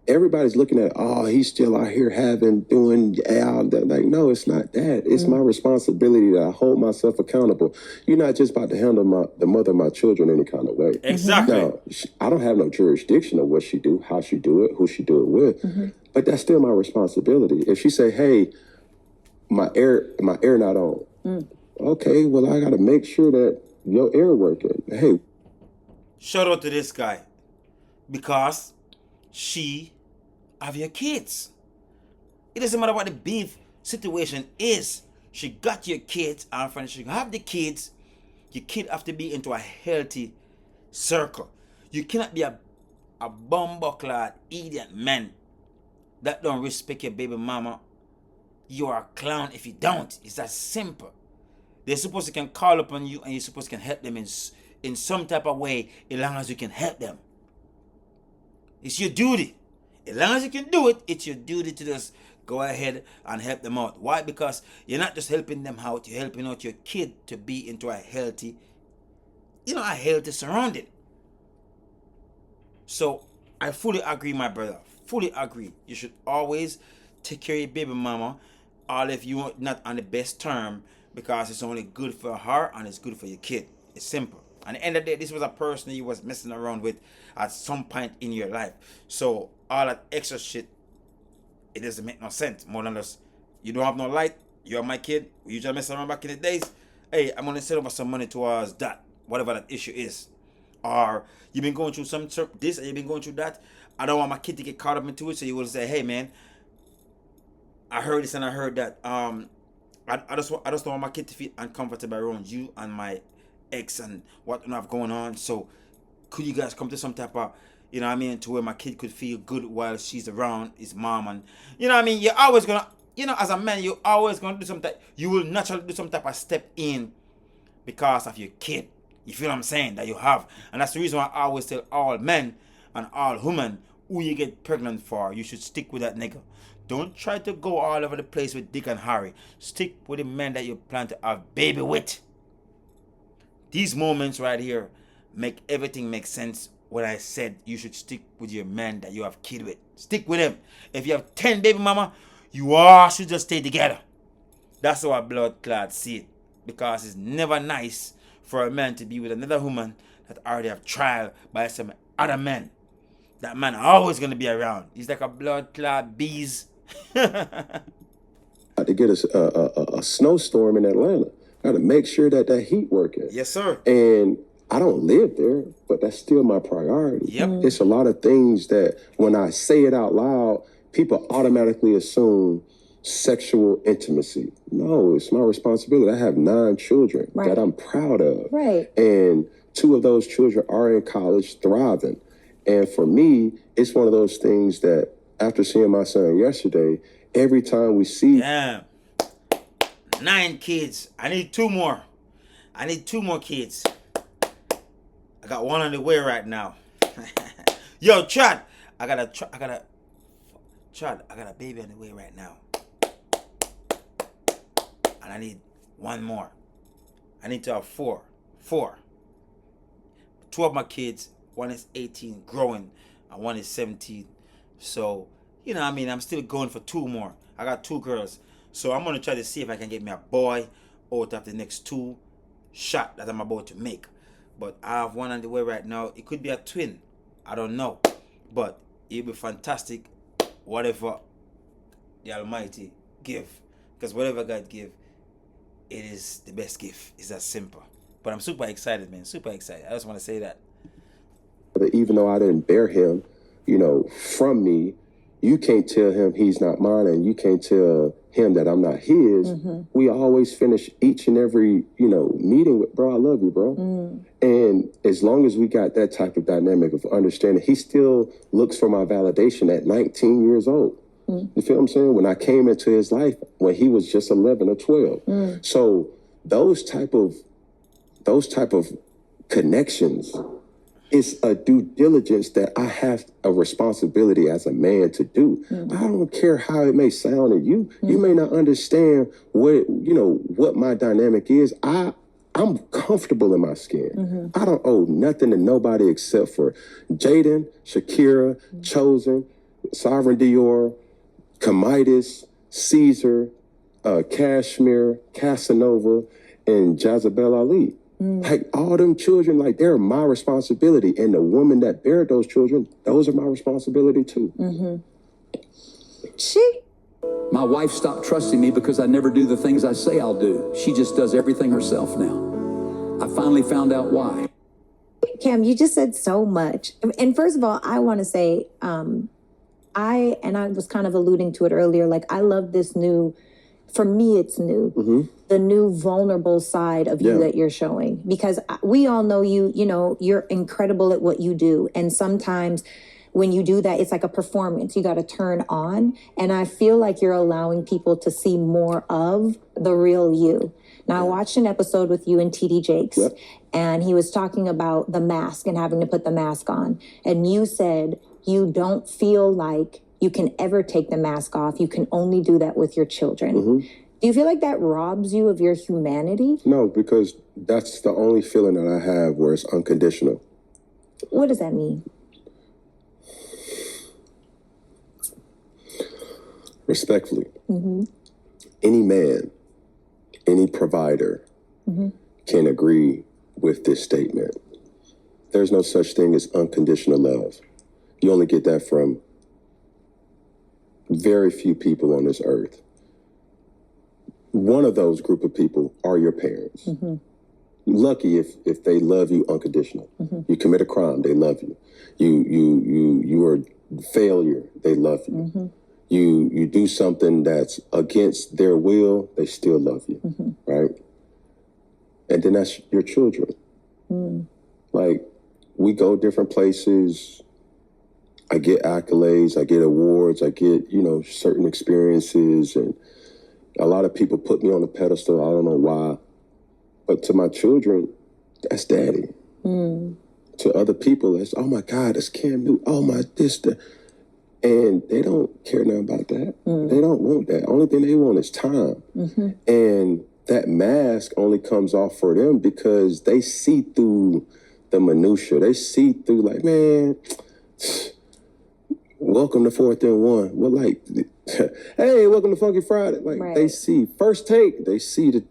everybody's looking at, oh, he's still out here doing that. Like, no, it's not that. It's my responsibility that I hold myself accountable. You're not just about to handle the mother of my children any kind of way. Exactly. Now, I don't have no jurisdiction of what she do, how she do it, who she do it with, but that's still my responsibility. If she say, hey, my air not on. Okay, well, I got to make sure that your air working. Hey. Shout out to this guy. Because she have your kids. It doesn't matter what the beef situation is. She got your kids, and friends, she have the kids. Your kid have to be into a healthy circle. You cannot be a bumbuckler, idiot man that don't respect your baby mama. You are a clown if you don't. It's that simple. They're supposed to can call upon you, and you're supposed to can help them in some type of way, as long as you can help them. It's your duty. As long as you can do it, it's your duty to just go ahead and help them out. Why? Because you're not just helping them out, you're helping out your kid to be into a healthy surrounding. So I fully agree, my brother. Fully agree. You should always take care of your baby mama, all if you're not on the best term, because it's only good for her and it's good for your kid. It's simple. And at the end of the day, this was a person you was messing around with at some point in your life. So all that extra shit, it doesn't make no sense. More than less, you don't have no light, you are my kid, you just mess around back in the days. Hey, I'm gonna send over some money towards that, whatever that issue is. Or you've been going through this and you've been going through that. I don't want my kid to get caught up into it, so you will say, hey man, I heard this and I heard that. I just don't want my kid to feel uncomfortable around you and my ex and what you have going on. So could you guys come to some type of, you know what I mean, to where my kid could feel good while she's around his mom, and you know what I mean, you're always gonna, you know, as a man, you're always gonna do something. You will naturally do some type of step in because of your kid. You feel what I'm saying? That you have. And that's the reason why I always tell all men and all women, who you get pregnant for, you should stick with that nigga. Don't try to go all over the place with Dick and Harry. Stick with the men that you plan to have baby with. These moments right here make everything make sense when I said you should stick with your man that you have kid with. Stick with him. If you have 10 baby mama, you all should just stay together. That's how a blood clot see it. Because it's never nice for a man to be with another woman that already have trial by some other men. That man always gonna be around. He's like a blood clot bees. To get a snowstorm in Atlanta. Got to make sure that heat working. Yes, sir. And I don't live there, but that's still my priority. Yep. It's a lot of things that when I say it out loud, people automatically assume sexual intimacy. No, it's my responsibility. I have 9 children that I'm proud of. Right. And 2 of those children are in college thriving. And for me, it's one of those things that after seeing my son yesterday, every time we see... Damn. 9 kids. I need 2 more. I need 2 more kids. I got 1 on the way right now. Yo, Chad, I got a baby on the way right now. And I need 1 more. I need to have 4. 2 of my kids, 1 is 18, growing, and 1 is 17. So, you know what I mean? I'm still going for 2 more. I got 2 girls. So I'm going to try to see if I can get me a boy out of the next 2 shot that I'm about to make. But I have 1 on the way right now. It could be a twin. I don't know. But it'll be fantastic whatever the Almighty give. Because whatever God give, it is the best gift. It's that simple. But I'm super excited, man. Super excited. I just want to say that. Even though I didn't bear him, from me, you can't tell him he's not mine, and you can't tell him that I'm not his. We always finish each and every, meeting with, bro, I love you, bro. And as long as we got that type of dynamic of understanding, he still looks for my validation at 19 years old. You feel what I'm saying? When I came into his life, when he was just 11 or 12. So those type of connections, it's a due diligence that I have a responsibility as a man to do. I don't care how it may sound to you. You may not understand what my dynamic is. I'm comfortable in my skin. I don't owe nothing to nobody except for Jaden, Shakira, Chosen, Sovereign Dior, Kamitis, Caesar, Kashmir, Casanova, and Jezebel Ali. Like all them children, like they're my responsibility. And the woman that bared those children, those are my responsibility too. My wife stopped trusting me because I never do the things I say I'll do. She just does everything herself now. I finally found out why. Cam, you just said so much. And first of all, I want to say, I was kind of alluding to it earlier, like I love this new, for me it's new, the new vulnerable side of you that you're showing. Because we all know you're incredible at what you do. And sometimes when you do that, it's like a performance. You got to turn on. And I feel like you're allowing people to see more of the real you. Now, I watched an episode with you and TD Jakes, and he was talking about the mask and having to put the mask on. And you said you don't feel like you can ever take the mask off. You can only do that with your children. Do you feel like that robs you of your humanity? No, because that's the only feeling that I have where it's unconditional. What does that mean? Respectfully, any man, any provider can agree with this statement. There's no such thing as unconditional love. You only get that from very few people on this earth. One of those group of people are your parents. Lucky if they love you unconditional. You commit a crime, they love you. You are a failure, they love you. You do something that's against their will, they still love you, right? And then that's your children. Like, we go different places. I get accolades, I get awards, I get, certain experiences, and a lot of people put me on a pedestal. I don't know why. But to my children, that's daddy. To other people, it's, oh my God, that's Cam Newton. Oh my, this, that. And they don't care nothing about that. They don't want that. Only thing they want is time. And that mask only comes off for them because they see through the minutia. They see through, like, man, welcome to 4th and 1. Well, like, hey, welcome to Funky Friday. Like, Right. they see First Take. They see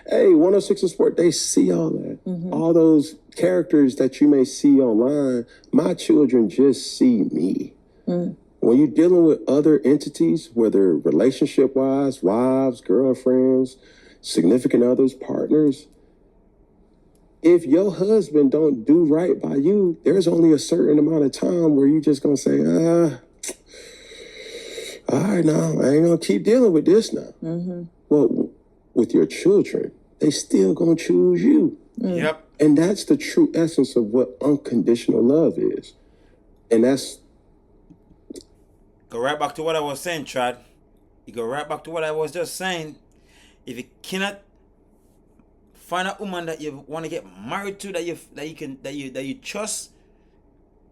hey, 106 in Sport. They see all that. All those characters that you may see online, my children just see me. When you're dealing with other entities, whether relationship-wise, wives, girlfriends, significant others, partners, if your husband don't do right by you, there's only a certain amount of time where you just gonna say, all right, now I ain't gonna keep dealing with this now. Well, with your children, they still gonna choose you. Yep. And that's the true essence of what unconditional love is. And that's Go right back to what I was saying, Chad. You go right back to what I was just saying. If you cannot find a woman that you want to get married to, that you trust,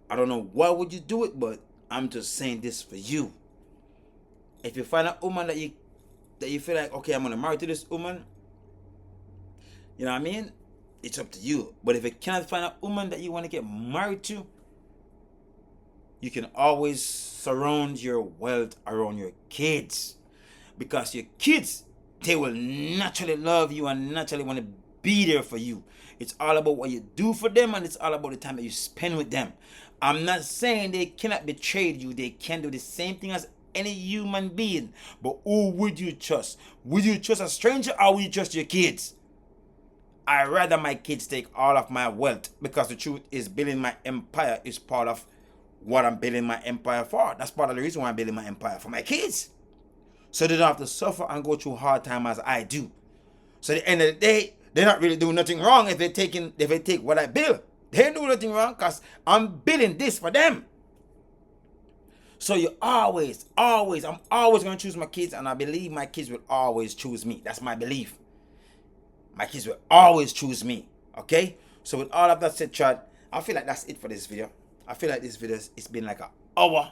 I don't know why would you do it, but I'm just saying this for you. If you find a woman that you feel like, okay, I'm gonna marry to this woman, you know what I mean? It's up to you. But if you cannot find a woman that you want to get married to, you can always surround your wealth around your kids, because your kids, they will naturally love you and naturally want to be there for you. It's all about what you do for them, and it's all about the time that you spend with them. I'm not saying they cannot betray you. They can do the same thing as any human being. But who would you trust? Would you trust a stranger, or would you trust your kids? I'd rather my kids take all of my wealth, because the truth is, building my empire is part of what I'm building my empire for. That's part of the reason why I'm building my empire, for my kids, so they don't have to suffer and go through hard time as I do. So at the end of the day, they're not really doing nothing wrong if they take what I build. They ain't doing nothing wrong, because I'm building this for them. So I'm always going to choose my kids, and I believe my kids will always choose me. That's my belief. My kids will always choose me. Okay? So with all of that said, Chad, I feel like that's it for this video. I feel like this video, it's been like an hour,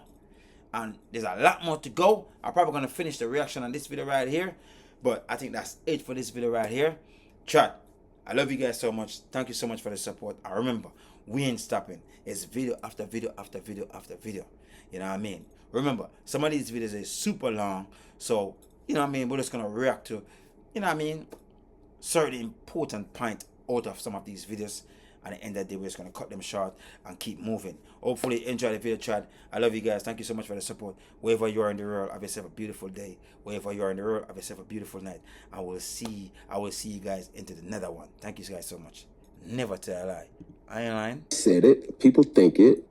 and there's a lot more to go. I'm probably going to finish the reaction on this video right here, but I think that's it for this video right here. Chad, I love you guys so much. Thank you so much for the support. And remember, we ain't stopping. It's video after video after video after video. You know what I mean? Remember, some of these videos are super long, so, you know what I mean, we're just going to react to, you know what I mean, certain important point out of some of these videos. At the end of the day, we're just going to cut them short and keep moving. Hopefully you enjoy the video, Chad. I love you guys. Thank you so much for the support. Wherever you are in the world, have yourself a beautiful day. Wherever you are in the world, have yourself a beautiful night. I will see you guys into the nether one. Thank you guys so much. Never tell a lie. I ain't lying. said it. People think it.